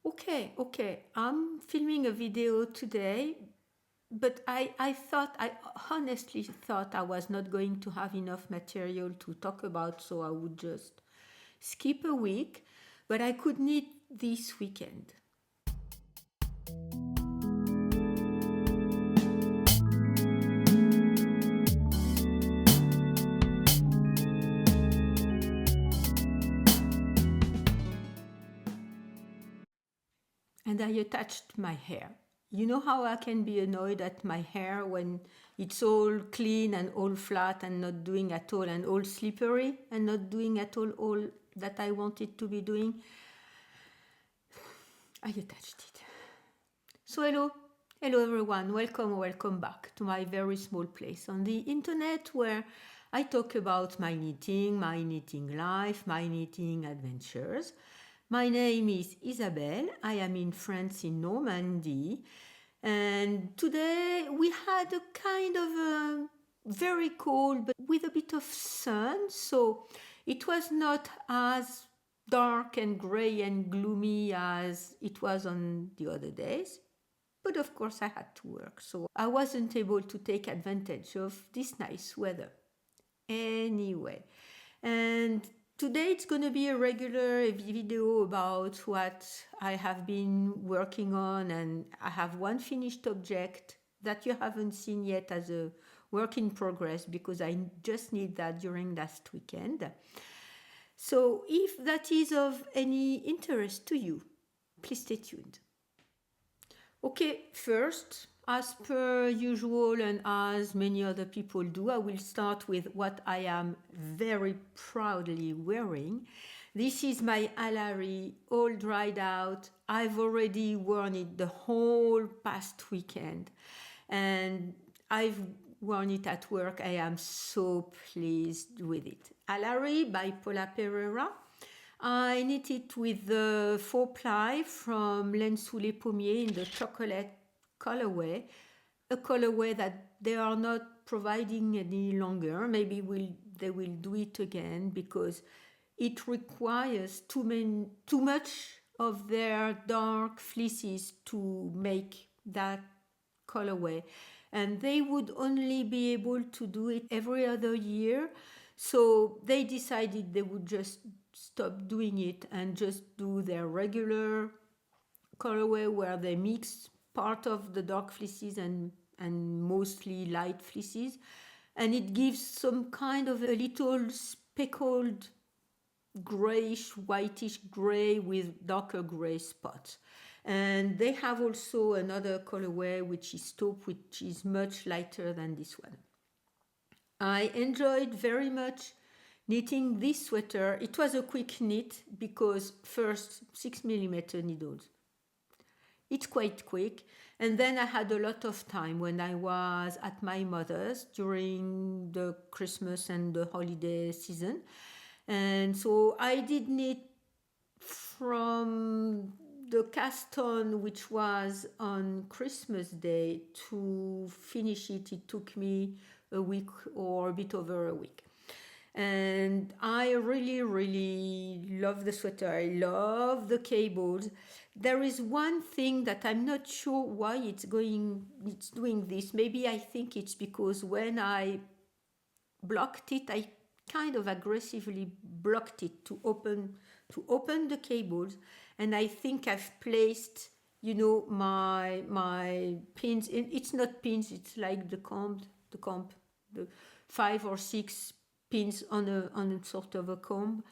Okay. I'm filming a video today, but I honestly thought I was not going to have enough material to talk about, so I would just skip a week, but I could need this weekend. And I attached my hair. You know how I can be annoyed at my hair when it's all clean and all flat and not doing at all, and all slippery and not doing at all that I want it to be doing? I attached it. So hello everyone, welcome back to my very small place on the internet where I talk about my knitting life, my knitting adventures. My name is Isabelle, I am in France in Normandy, and today we had a kind of a very cold but with a bit of sun, so it was not as dark and gray and gloomy as it was on the other days. But of course, I had to work, so I wasn't able to take advantage of this nice weather. Anyway, and today it's going to be a regular video about what I have been working on, and I have one finished object that you haven't seen yet as a work in progress because I just need that during last weekend. So if that is of any interest to you, please stay tuned. Okay, first, as per usual and as many other people do, I will start with what I am very proudly wearing. This is my Alari, all dried out. I've already worn it the whole past weekend, and I've worn it at work. I am so pleased with it. Alari by Paula Pereira. I knit it with the 4-ply from Laine sous les Pommiers in the chocolate colorway, a colorway that they are not providing any longer. Maybe they will do it again because it requires too much of their dark fleeces to make that colorway, and they would only be able to do it every other year. So they decided they would just stop doing it and just do their regular colorway where they mix part of the dark fleeces and mostly light fleeces, and it gives some kind of a little speckled grayish whitish gray with darker gray spots. And they have also another colorway which is taupe, which is much lighter than this one. I enjoyed very much knitting this sweater. It was a quick knit because first 6mm needles. It's quite quick, and then I had a lot of time when I was at my mother's during the Christmas and the holiday season, and so I did knit from the cast on, which was on Christmas Day, to finish it. It took me a week or a bit over a week. And I really love the sweater. I love the cables. There is one thing that I'm not sure why it's doing this. Maybe I think it's because when I blocked it, I kind of aggressively blocked it to open the cables, and I think I've placed my pins in. It's not pins, it's like the 5 or 6 pins on a sort of a comb.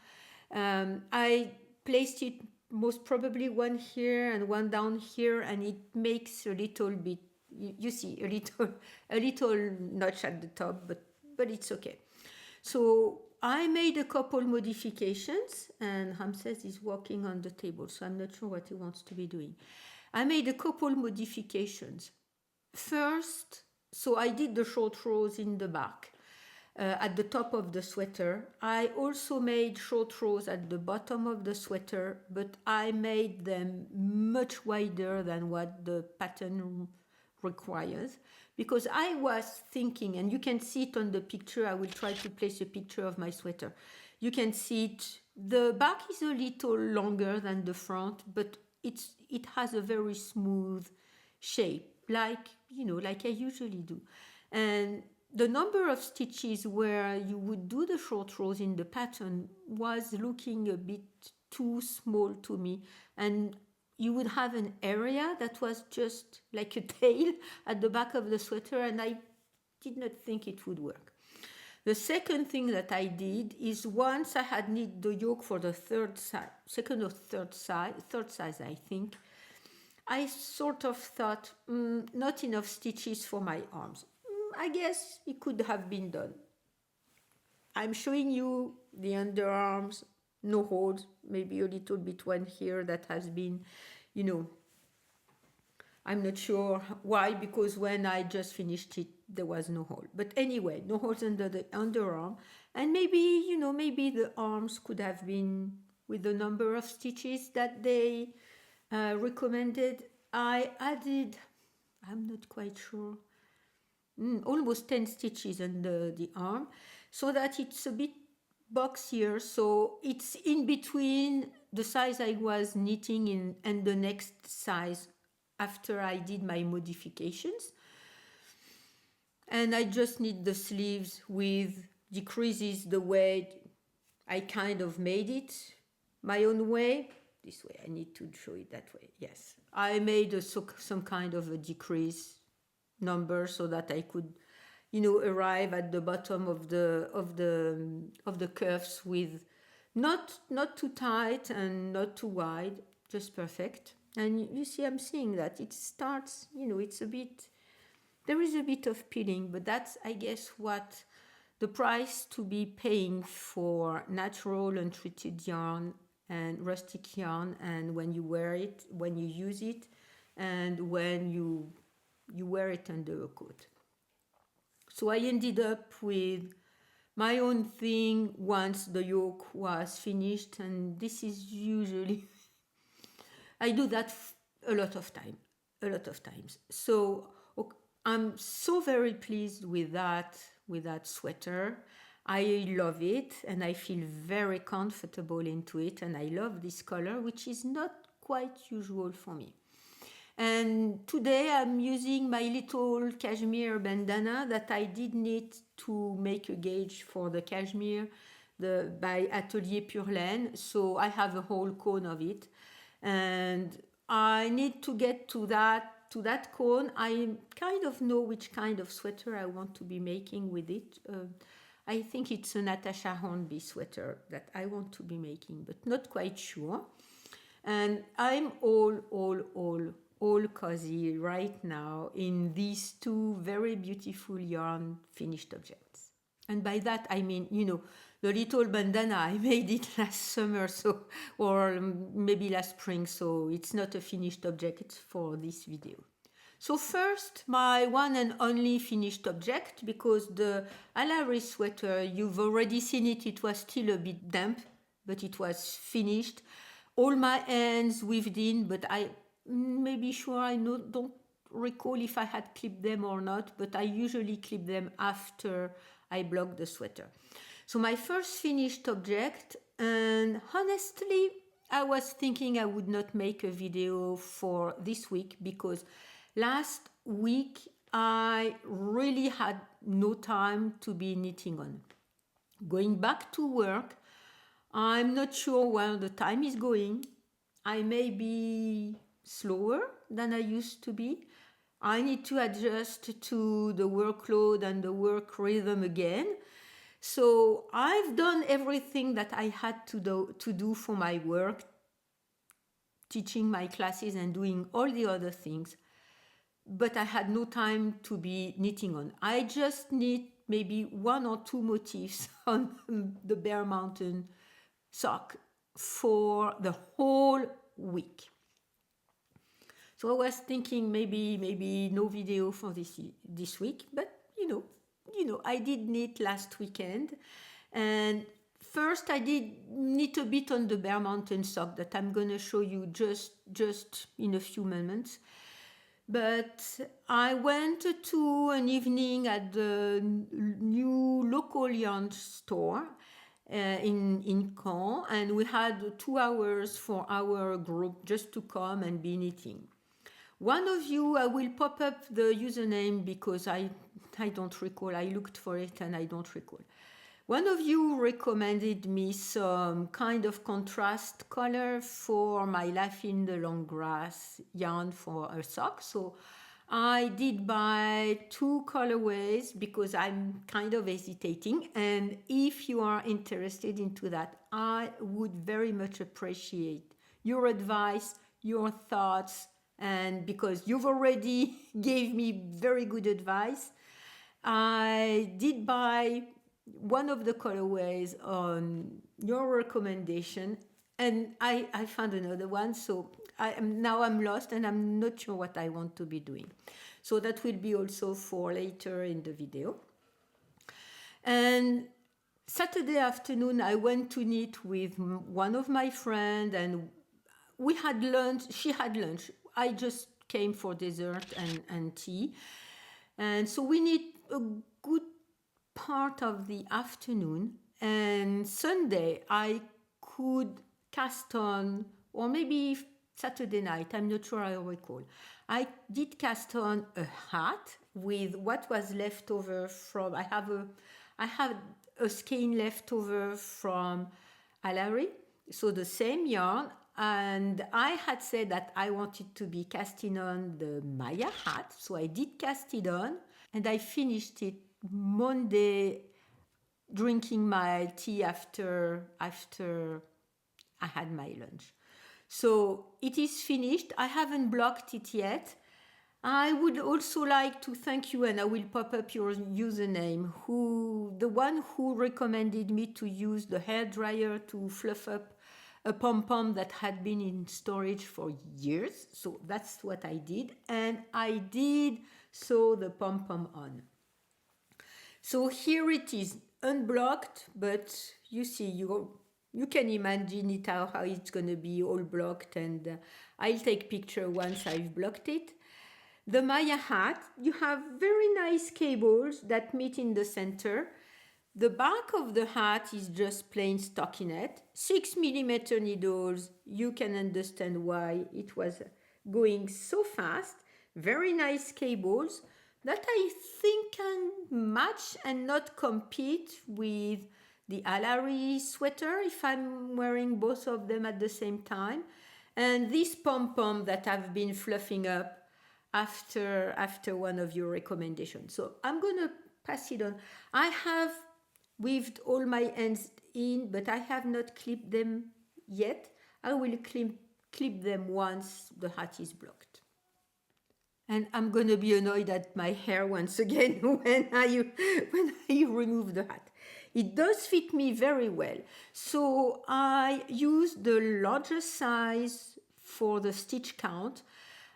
I placed it most probably one here and one down here, and it makes a little bit, you see, a little notch at the top, but it's okay. So I made a couple modifications, and Hamses is walking on the table, so I'm not sure what he wants to be doing. I made a couple modifications. First, so I did the short rows in the back at the top of the sweater. I also made short rows at the bottom of the sweater, but I made them much wider than what the pattern requires, because I was thinking, and you can see it on the picture. I will try to place a picture of my sweater. You can see it. The back is a little longer than the front, but it has a very smooth shape, like like I usually do. And the number of stitches where you would do the short rows in the pattern was looking a bit too small to me, and you would have an area that was just like a tail at the back of the sweater, and I did not think it would work. The second thing that I did is, once I had knit the yoke for the second or third size, I think, I sort of thought, not enough stitches for my arms. I guess it could have been done. I'm showing you the underarms, no holes, maybe a little bit one here that has been, I'm not sure why, because when I just finished it, there was no hole. But anyway, no holes under the underarm. And maybe, maybe the arms could have been with the number of stitches that they recommended. I added, I'm not quite sure, almost 10 stitches under the arm, so that it's a bit boxier. So it's in between the size I was knitting in and the next size after I did my modifications. And I just knit the sleeves with decreases the way I kind of made it my own way. This way, I need to show it that way. Yes, I made some kind of a decrease number so that I could, arrive at the bottom of the curves with not too tight and not too wide, just perfect. And you see, I'm seeing that it starts, it's a bit, there is a bit of peeling, but that's, I guess, what the price to be paying for natural untreated yarn and rustic yarn, and when you wear it, when you use it, and when you wear it under a coat. So I ended up with my own thing once the yoke was finished, and this is usually I do that a lot of times. So I'm so very pleased with that sweater. I love it, and I feel very comfortable into it, and I love this color, which is not quite usual for me. And today I'm using my little cashmere bandana that I did knit to make a gauge for the cashmere by Atelier Pure Laine. So I have a whole cone of it, and I need to get to that cone. I kind of know which kind of sweater I want to be making with it. I think it's a Natasha Hornby sweater that I want to be making, but not quite sure. And I'm all cozy right now in these two very beautiful yarn finished objects. And by that I mean, the little bandana, I made it last summer, or maybe last spring, so it's not a finished object for this video. So first, my one and only finished object, because the Alary sweater, you've already seen it, it was still a bit damp, but it was finished. All my ends weaved in, but I don't recall if I had clipped them or not, but I usually clip them after I block the sweater. So my first finished object, and honestly, I was thinking I would not make a video for this week, because last week I really had no time to be knitting on. Going back to work, I'm not sure where the time is going. I may be slower than I used to be. I need to adjust to the workload and the work rhythm again. So I've done everything that I had to do for my work, teaching my classes and doing all the other things, but I had no time to be knitting on. I just knit maybe one or two motifs on the Bear Mountain sock for the whole week. So I was thinking maybe no video for this week, but I did knit last weekend, and first I did knit a bit on the Bear Mountain sock that I'm gonna show you just in a few moments. But I went to an evening at the new local yarn store, in Caen, and we had 2 hours for our group just to come and be knitting. One of you, I will pop up the username because I don't recall. I looked for it and I don't recall. One of you recommended me some kind of contrast color for my Life in the Long Grass yarn for a sock. So I did buy 2 colorways because I'm kind of hesitating. And if you are interested into that, I would very much appreciate your advice, your thoughts, and because you've already gave me very good advice, I did buy one of the colorways on your recommendation, and I found another one. So I'm lost and I'm not sure what I want to be doing. So that will be also for later in the video. And Saturday afternoon, I went to knit with one of my friends, and we had lunch. She had lunch. I just came for dessert and tea. And so we knit a good part of the afternoon. And Sunday, I could cast on, or maybe Saturday night, I'm not sure I recall. I did cast on a hat with what was left over from, I had a skein left over from Alary, so the same yarn, and I had said that I wanted to be casting on the Maya hat, so I did cast it on, and I finished it Monday drinking my tea after I had my lunch. So it is finished. I haven't blocked it yet. I would also like to thank you, and I will pop up your username, the one who recommended me to use the hairdryer to fluff up a pom-pom that had been in storage for years. So that's what I did, and I did sew the pom-pom on. So here it is, unblocked, but you see, you can imagine it how it's going to be all blocked, and I'll take picture once I've blocked it. The Maya hat, you have very nice cables that meet in the center. The back of the hat is just plain stockinette, 6mm needles. You can understand why it was going so fast. Very nice cables that I think can match and not compete with the Alary sweater if I'm wearing both of them at the same time. And this pom-pom that I've been fluffing up after one of your recommendations. So I'm going to pass it on. I have weaved all my ends in, but I have not clipped them yet. I will clip them once the hat is blocked. And I'm going to be annoyed at my hair once again when I remove the hat. It does fit me very well. So I use the largest size for the stitch count.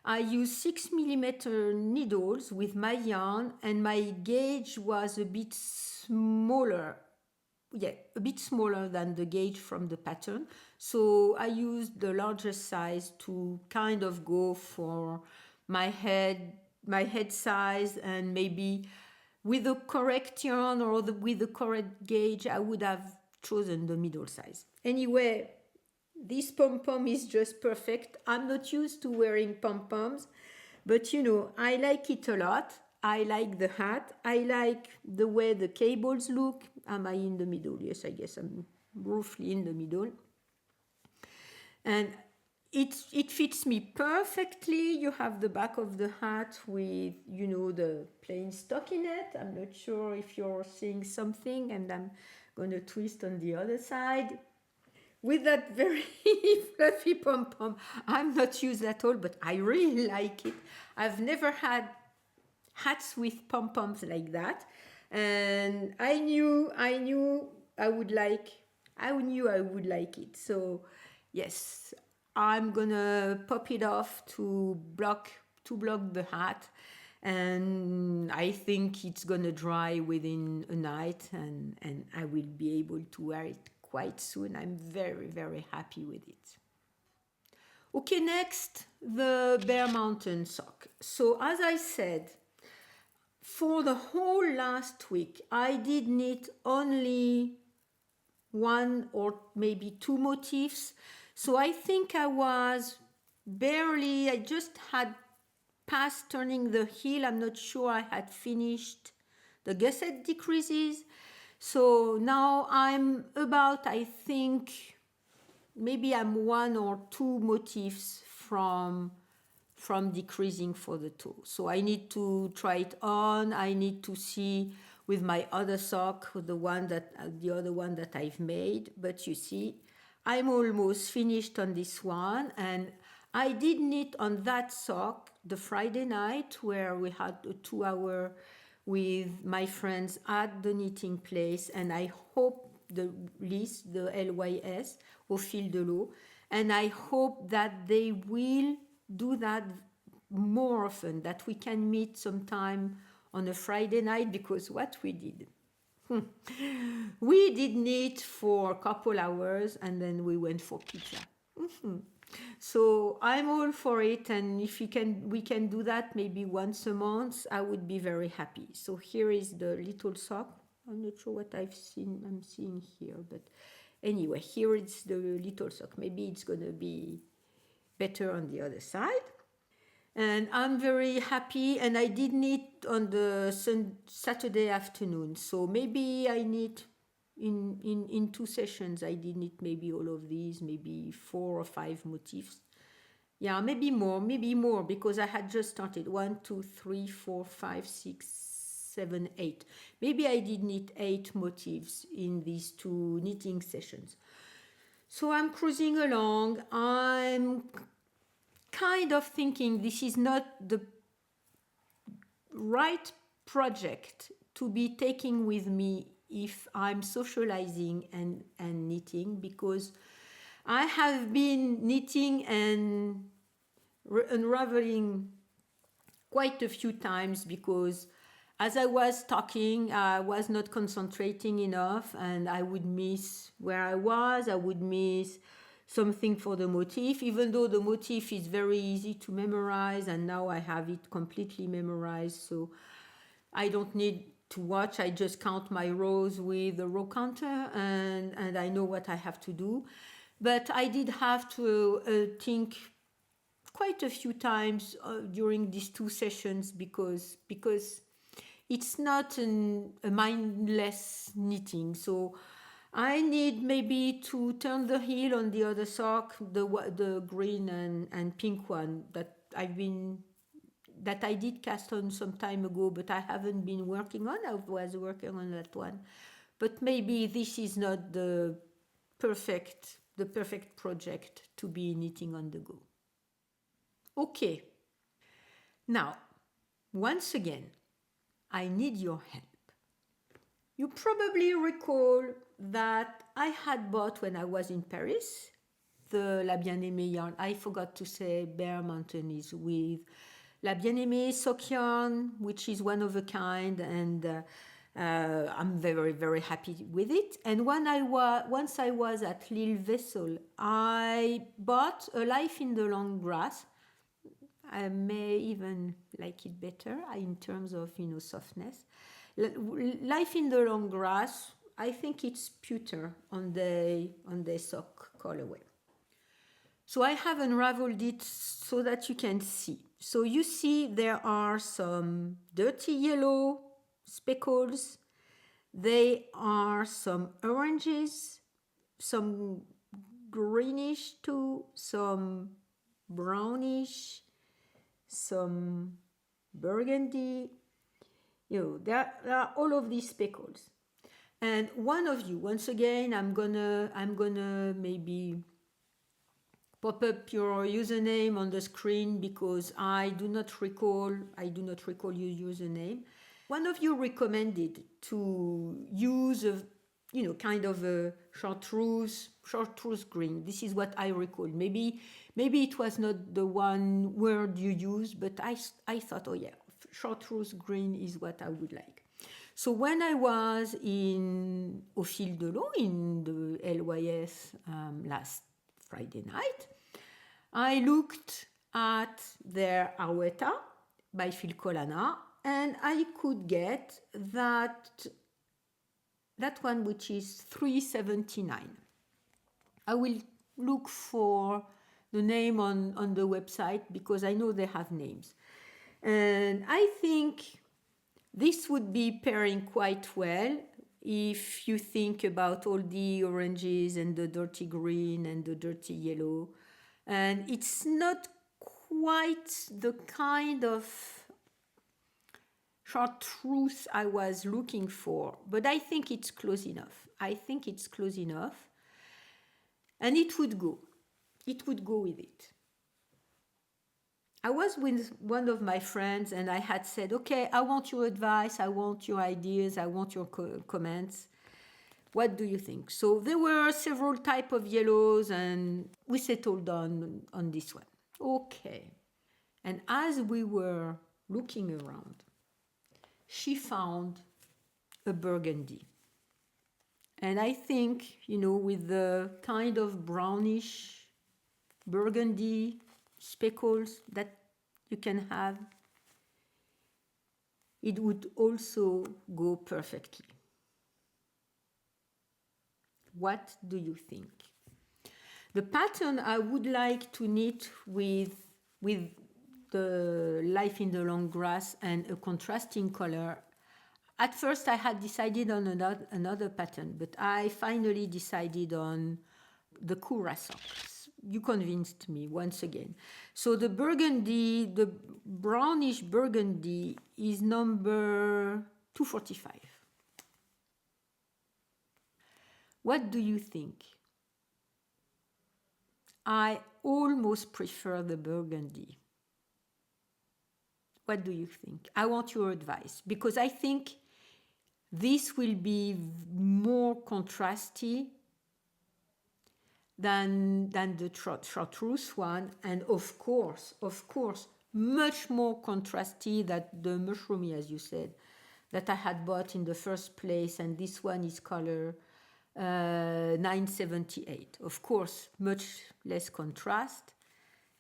I use 6mm needles with my yarn, and my gauge was a bit smaller. Yeah, a bit smaller than the gauge from the pattern. So I used the largest size to kind of go for my head size, and maybe with the correct yarn or with the correct gauge, I would have chosen the middle size. Anyway, this pom-pom is just perfect. I'm not used to wearing pom-poms, but I like it a lot. I like the hat. I like the way the cables look. Am I in the middle? Yes, I guess I'm roughly in the middle. And it fits me perfectly. You have the back of the hat with, the plain stockinette. I'm not sure if you're seeing something, and I'm going to twist on the other side. With that very fluffy pom-pom. I'm not used at all, but I really like it. I've never had hats with pom-poms like that. And I knew I would like it. So yes, I'm gonna pop it off to block the hat. And I think it's gonna dry within a night, and I will be able to wear it quite soon. I'm very, very happy with it. Okay, next, the Bear Mountain sock. So as I said, for the whole last week, I did knit only one or maybe two motifs. So I think I just had passed turning the heel. I'm not sure I had finished the gusset decreases. So now I'm about, I think, maybe I'm one or two motifs from decreasing for the toe. So I need to try it on. I need to see with my other sock, the other one that I've made. But you see, I'm almost finished on this one, and I did knit on that sock the Friday night where we had a 2 hour with my friends at the knitting place, and I hope the LYS, au fil de l'eau, and I hope that they will do that more often, that we can meet sometime on a Friday night, because what we did, we did knit for a couple hours and then we went for pizza. So I'm all for it, and if we can do that maybe once a month, I would be very happy. So here is the little sock. I'm not sure what I'm seeing here, but anyway, here is the little sock. Maybe it's gonna be better on the other side. And I'm very happy, and I did knit on the Saturday afternoon. So maybe I knit in 2 sessions. I did knit maybe all of these, maybe 4 or 5 motifs. Yeah, maybe more, because I had just started 1, 2, 3, 4, 5, 6, 7, 8. Maybe I did knit 8 motifs in these 2 knitting sessions. So I'm cruising along. I'm kind of thinking this is not the right project to be taking with me if I'm socializing and knitting, because I have been knitting and unraveling quite a few times, because as I was talking, I was not concentrating enough, and I would miss where I would miss something for the motif, even though the motif is very easy to memorize, and now I have it completely memorized, so I don't need to watch. I just count my rows with the row counter, and I know what I have to do. But I did have to think quite a few times during these 2 sessions, because it's not a mindless knitting. So I need maybe to turn the heel on the other sock, the green and pink one that I did cast on some time ago, but I haven't been working on. I was working on that one, but maybe this is not the perfect project to be knitting on the go. Okay, now once again, I need your help. You probably recall that I had bought, when I was in Paris, the La Bien-Aimée yarn. I forgot to say Bear Mountain is with La Bien-Aimée sock yarn, which is one of a kind, and I'm very, very happy with it. And once I was at L'Île Vessel, I bought A Life in the Long Grass. I may even like it better in terms of softness. Life in the Long Grass, I think it's pewter on the sock colorway. So I have unraveled it so that you can see. So you see there are some dirty yellow speckles. There are some oranges, some greenish too, some brownish, some burgundy. There are all of these speckles. And one of you, once again, I'm gonna maybe pop up your username on the screen, because I do not recall your username. One of you recommended to use kind of a chartreuse green. This is what I recall. Maybe it was not the one word you used, but I thought, oh yeah, chartreuse green is what I would like. So when I was au fil de l'eau in the LYS last Friday night, I looked at their Aweta by Phil Colana, and I could get that that one which is 379. I will look for the name on the website because I know they have names. And I think this would be pairing quite well if you think about all the oranges and the dirty green and the dirty yellow. And it's not quite the kind of chartreuse I was looking for, but I think it's close enough. I think it's close enough. And it would go. It would go with it. I was with one of my friends and I had said, okay, I want your advice, I want your ideas, I want your comments. What do you think? So there were several types of yellows and we settled on this one. Okay. And as we were looking around, she found a burgundy. And I think, with the kind of brownish burgundy speckles that you can have, it would also go perfectly. What do you think? The pattern I would like to knit with the Life in the Long Grass and a contrasting color. At first I had decided on another pattern, but I finally decided on the Kura socks. You convinced me once again. So the burgundy, the brownish burgundy is number 245. What do you think? I almost prefer the burgundy. What do you think? I want your advice because I think this will be more contrasty than the chartreuse one, and of course, much more contrasty than the mushroomy, as you said, that I had bought in the first place, and this one is color 978. Of course, much less contrast,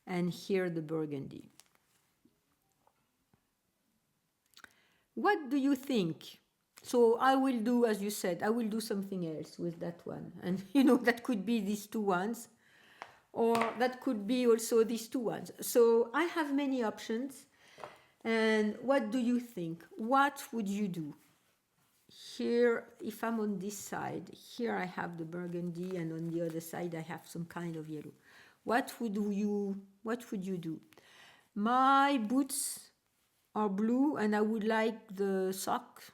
and here the burgundy. What do you think? So I will do, as you said, I will do something else with that one. And that could be these two ones, or that could be also these two ones. So I have many options. And what do you think? What would you do? Here, if I'm on this side, here I have the burgundy, and on the other side I have some kind of yellow. What would you do? My boots are blue, and I would like the socks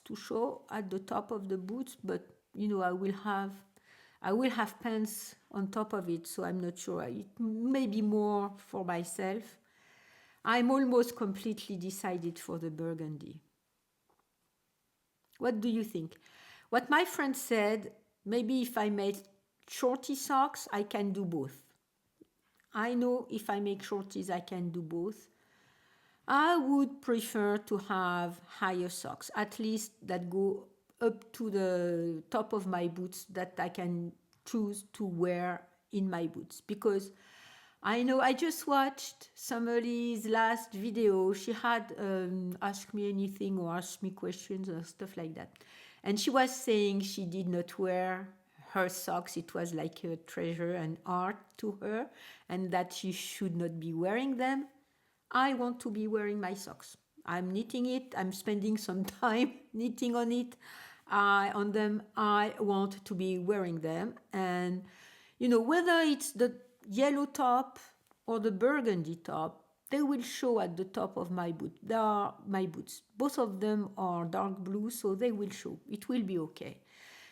to show at the top of the boots, but I will have pants on top of it, so I'm not sure. It may be more for myself. I'm almost completely decided for the burgundy. What do you think? What my friend said, maybe if I made shorty socks, I can do both. I know if I make shorties, I can do both. I would prefer to have higher socks, at least that go up to the top of my boots, that I can choose to wear in my boots. Because I know I just watched Summerly's last video. She had asked me anything or asked me questions or stuff like that. And she was saying she did not wear her socks. It was like a treasure and art to her, and that she should not be wearing them. I want to be wearing my socks. I'm knitting it. I'm spending some time knitting on it. On them, I want to be wearing them. And, whether it's the yellow top or the burgundy top, they will show at the top of my boot. They are my boots. Both of them are dark blue, so they will show. It will be okay.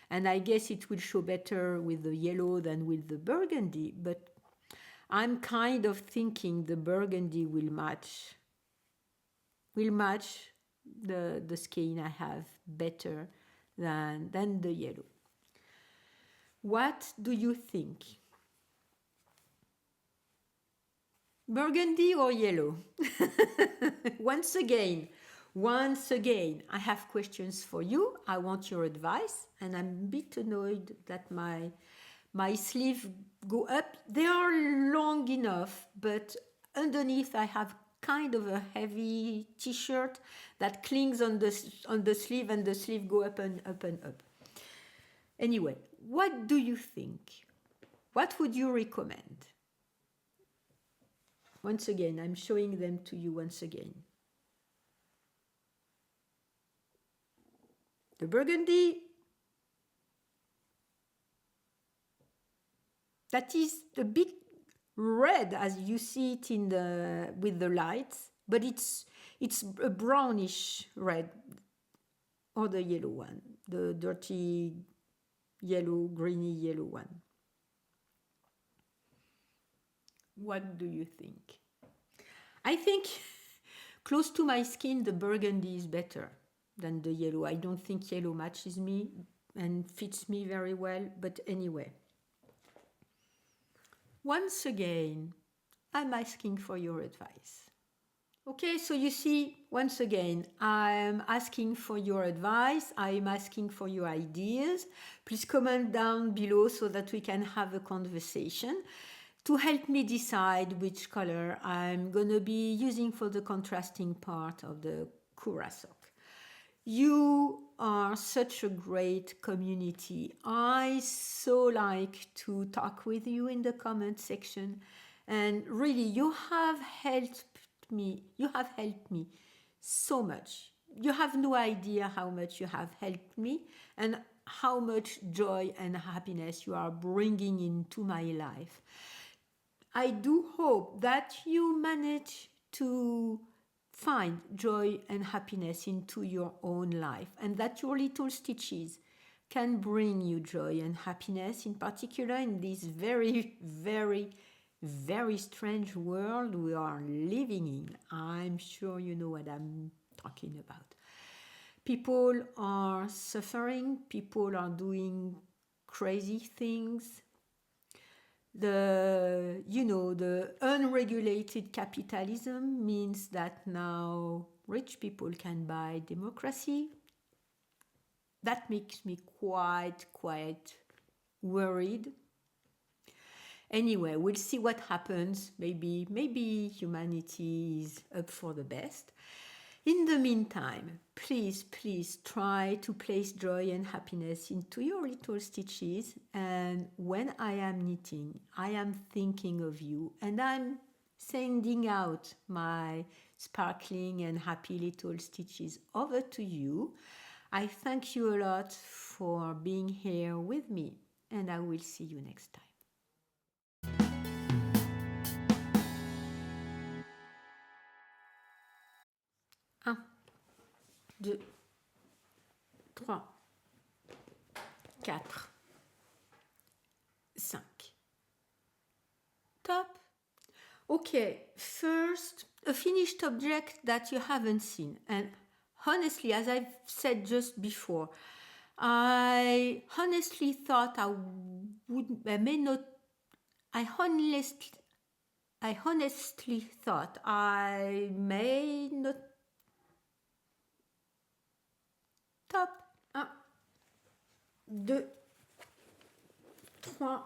And I guess it will show better with the yellow than with the burgundy, but I'm kind of thinking the burgundy will match the skein I have better than the yellow. What do you think? Burgundy or yellow? Once again, I have questions for you. I want your advice, and I'm a bit annoyed that my sleeves go up. They are long enough, but underneath I have kind of a heavy t-shirt that clings on the sleeve, and the sleeve go up and up and up. Anyway, what do you think? What would you recommend? Once again, I'm showing them to you once again. The burgundy, that is a bit red as you see it in the with the lights, but it's a brownish red, or the yellow one, the dirty yellow, greeny yellow one. What do you think? I think close to my skin, the burgundy is better than the yellow. I don't think yellow matches me and fits me very well, but anyway. Once again, I'm asking for your advice. Okay, so you see, once again, I'm asking for your advice. I'm asking for your ideas. Please comment down below so that we can have a conversation to help me decide which color I'm gonna be using for the contrasting part of the curacao. You are such a great community. I so like to talk with you in the comment section, and really you have helped me. You have helped me so much. You have no idea how much you have helped me and how much joy and happiness you are bringing into my life. I do hope that you manage to find joy and happiness into your own life, and that your little stitches can bring you joy and happiness, in particular in this very, very, very strange world we are living in. I'm sure you know what I'm talking about. People are suffering, people are doing crazy things. The unregulated capitalism means that now rich people can buy democracy. That makes me quite worried. Anyway, we'll see what happens. Maybe humanity is up for the best. In the meantime, please try to place joy and happiness into your little stitches. And when I am knitting, I am thinking of you, and I'm sending out my sparkling and happy little stitches over to you. I thank you a lot for being here with me, and I will see you next time. 1, 2, 3, 4, 5. Top. Okay, first, a finished object that you haven't seen. And honestly, as I've said just before, I honestly thought I honestly thought I may not. Top. 1, 2, 3, 4,